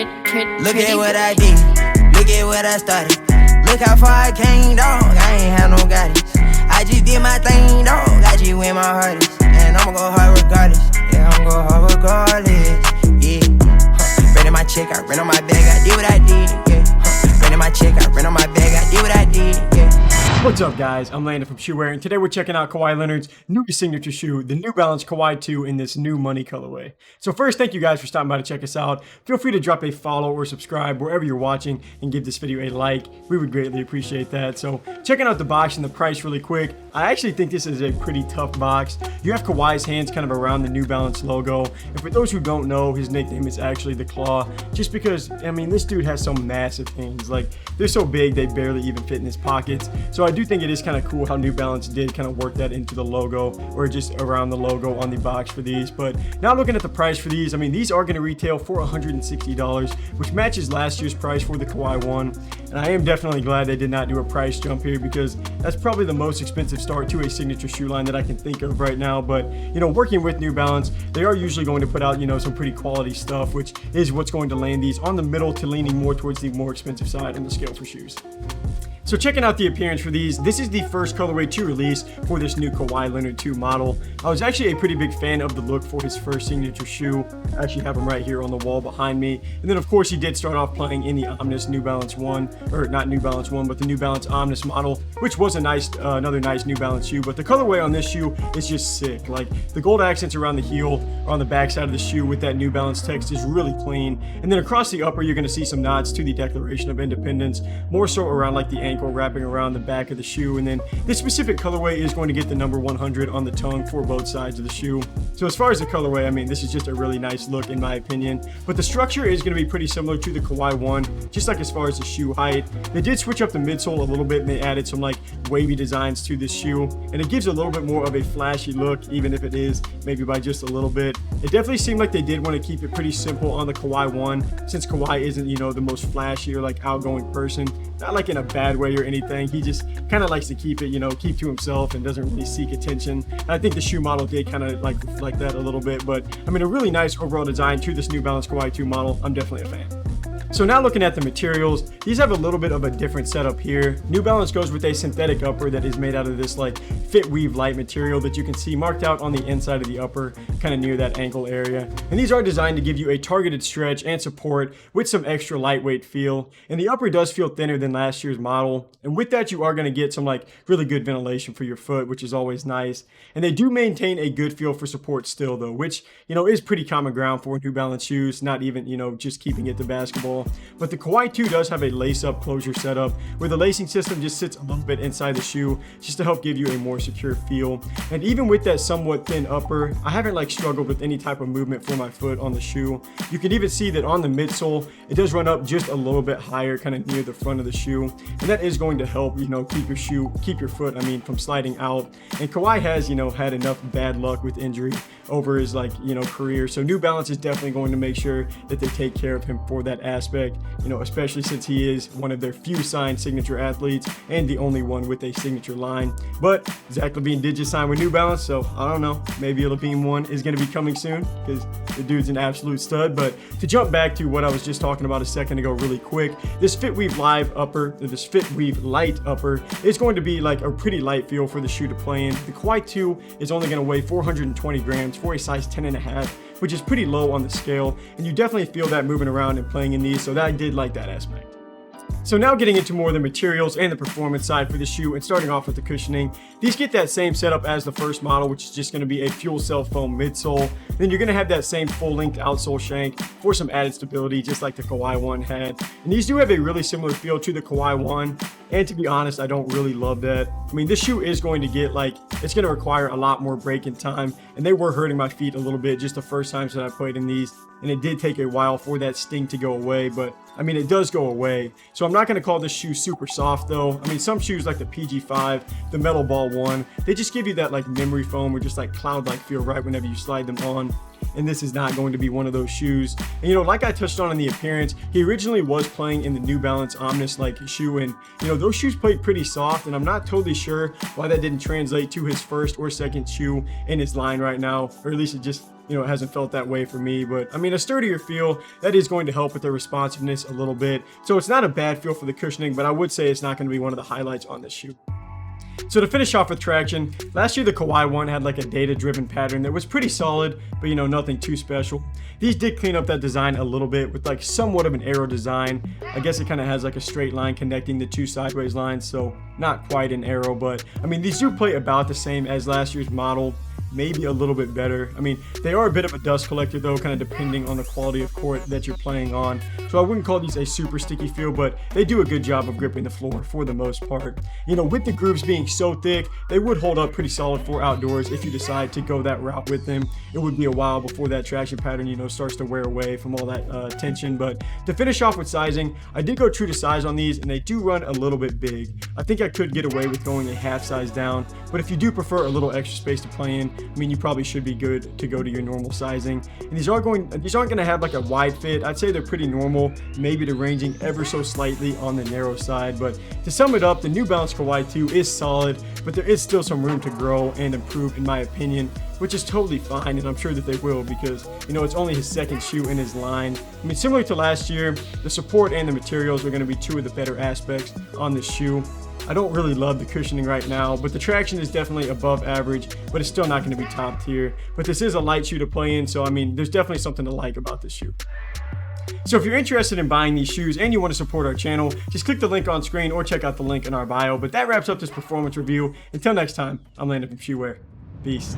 Look at what I did, look at what I started. Look how far I came, dog, I ain't have no guidance. I just did my thing, dog, I just went my hardest. And I'ma go hard regardless, yeah, I'ma go hard regardless, yeah. Running my check, I ran on my bag, I did what I did, yeah. Running my check, I ran on my bag, I did what I did, yeah. What's up, guys? I'm Landon from Shoeware, and today we're checking out Kawhi Leonard's new signature shoe, the New Balance Kawhi 2 in this new money colorway. So first, thank you guys for stopping by to check us out. Feel free to drop a follow or subscribe wherever you're watching and give this video a like. We would greatly appreciate that. So checking out the box and the price really quick, I actually think this is a pretty tough box. You have Kawhi's hands kind of around the New Balance logo, and for those who don't know, his nickname is actually the Claw, just because, I mean, this dude has some massive hands. Like, they're so big they barely even fit in his pockets. So I do think it is kind of cool how New Balance did kind of work that into the logo, or just around the logo on the box for these. But now looking at the price for these, I mean, these are going to retail for $160, which matches last year's price for the Kawhi 1. And I am definitely glad they did not do a price jump here, because that's probably the most expensive start to a signature shoe line that I can think of right now. But, you know, working with New Balance, they are usually going to put out, you know, some pretty quality stuff, which is what's going to land these on the middle to leaning more towards the more expensive side on the scale for shoes. So checking out the appearance for these, this is the first colorway to release for this new Kawhi Leonard 2 model. I was actually a pretty big fan of the look for his first signature shoe. I actually have him right here on the wall behind me. And then of course he did start off playing in the Omnis New Balance 1, or not New Balance 1, but the New Balance Omnis model, which was a nice, another nice New Balance shoe. But the colorway on this shoe is just sick. Like, the gold accents around the heel or on the back side of the shoe with that New Balance text is really clean. And then across the upper, you're going to see some nods to the Declaration of Independence, more so around like the ankle, wrapping around the back of the shoe. And then this specific colorway is going to get the number 100 on the tongue for both sides of the shoe. So as far as the colorway, I mean, this is just a really nice look in my opinion. But the structure is going to be pretty similar to the Kawhi 1, just like as far as the shoe height. They did switch up the midsole a little bit, and they added some like wavy designs to this shoe, and it gives a little bit more of a flashy look, even if it is maybe by just a little bit. It definitely seemed like they did want to keep it pretty simple on the Kawhi 1, since Kawhi isn't, you know, the most flashy or like outgoing person, not like in a bad way or anything. He just kind of likes to keep it, you know, keep to himself and doesn't really seek attention. And I think the shoe model did kind of like that a little bit, but I mean, a really nice overall design to this New Balance Kawhi 2 model. I'm definitely a fan. So now looking at the materials, these have a little bit of a different setup here. New Balance goes with a synthetic upper that is made out of this like fit weave light material that you can see marked out on the inside of the upper, kind of near that ankle area. And these are designed to give you a targeted stretch and support with some extra lightweight feel. And the upper does feel thinner than last year's model. And with that, you are going to get some like really good ventilation for your foot, which is always nice. And they do maintain a good feel for support still though, which, you know, is pretty common ground for New Balance shoes, not even, you know, just keeping it to basketball. But the Kawhi 2 does have a lace-up closure setup where the lacing system just sits a little bit inside the shoe just to help give you a more secure feel. And even with that somewhat thin upper, I haven't like struggled with any type of movement for my foot on the shoe. You can even see that on the midsole, it does run up just a little bit higher, kind of near the front of the shoe. And that is going to help, you know, keep your foot, I mean, from sliding out. And Kawhi has, you know, had enough bad luck with injury over his like, you know, career. So New Balance is definitely going to make sure that they take care of him for that aspect, you know, especially since he is one of their few signed signature athletes and the only one with a signature line. But Zach LaVine did just sign with New Balance, so I don't know, maybe a LaVine 1 is going to be coming soon, because the dude's an absolute stud. But to jump back to what I was just talking about a second ago really quick, this Fit Weave Live upper, this Fit Weave Light upper is going to be like a pretty light feel for the shoe to play in. The Kawhi 2 is only going to weigh 420 grams for a size 10.5, which is pretty low on the scale, and you definitely feel that moving around and playing in these, so that I did like that aspect. So now getting into more of the materials and the performance side for the shoe, and starting off with the cushioning. These get that same setup as the first model, which is just going to be a fuel cell foam midsole. Then you're going to have that same full-length outsole shank for some added stability, just like the Kawhi 1 had. And these do have a really similar feel to the Kawhi 1. And to be honest, I don't really love that. I mean, this shoe is going to get like, it's going to require a lot more break-in time. And they were hurting my feet a little bit just the first times that I played in these. And it did take a while for that sting to go away, but I mean, it does go away. So I'm not going to call this shoe super soft though. I mean, some shoes like the PG5, the Metal Ball 1, they just give you that like memory foam or just like cloud-like feel right whenever you slide them on. And this is not going to be one of those shoes. And you know, like I touched on in the appearance, he originally was playing in the New Balance Omnis like shoe, and you know, those shoes played pretty soft, and I'm not totally sure why that didn't translate to his first or second shoe in his line right now, or at least it just you know, it hasn't felt that way for me. But I mean, a sturdier feel, that is going to help with the responsiveness a little bit. So it's not a bad feel for the cushioning, but I would say it's not going to be one of the highlights on this shoe. So to finish off with traction, last year the Kawhi one had like a data-driven pattern that was pretty solid, but you know, nothing too special. These did clean up that design a little bit with like somewhat of an arrow design. I guess it kind of has like a straight line connecting the two sideways lines, so not quite an arrow, but I mean, these do play about the same as last year's model. Maybe a little bit better. I mean, they are a bit of a dust collector though, kind of depending on the quality of court that you're playing on. So I wouldn't call these a super sticky feel, but they do a good job of gripping the floor for the most part. You know, with the grooves being so thick, they would hold up pretty solid for outdoors if you decide to go that route with them. It would be a while before that traction pattern, you know, starts to wear away from all that tension. But to finish off with sizing, I did go true to size on these, and they do run a little bit big. I think I could get away with going a half size down, but if you do prefer a little extra space to play in, I mean, you probably should be good to go to your normal sizing. And these aren't going to have like a wide fit. I'd say they're pretty normal, maybe they're ranging ever so slightly on the narrow side. But to sum it up, the New Balance Kawhi 2 is solid, but there is still some room to grow and improve in my opinion, which is totally fine, and I'm sure that they will, because you know, it's only his second shoe in his line. I mean, similar to last year, the support and the materials are going to be two of the better aspects on this shoe. I don't really love the cushioning right now, but the traction is definitely above average, but it's still not going to be top tier. But this is a light shoe to play in, so I mean, there's definitely something to like about this shoe. So if you're interested in buying these shoes and you want to support our channel, just click the link on screen or check out the link in our bio. But that wraps up this performance review. Until next time, I'm Landon from Shoeware. Peace.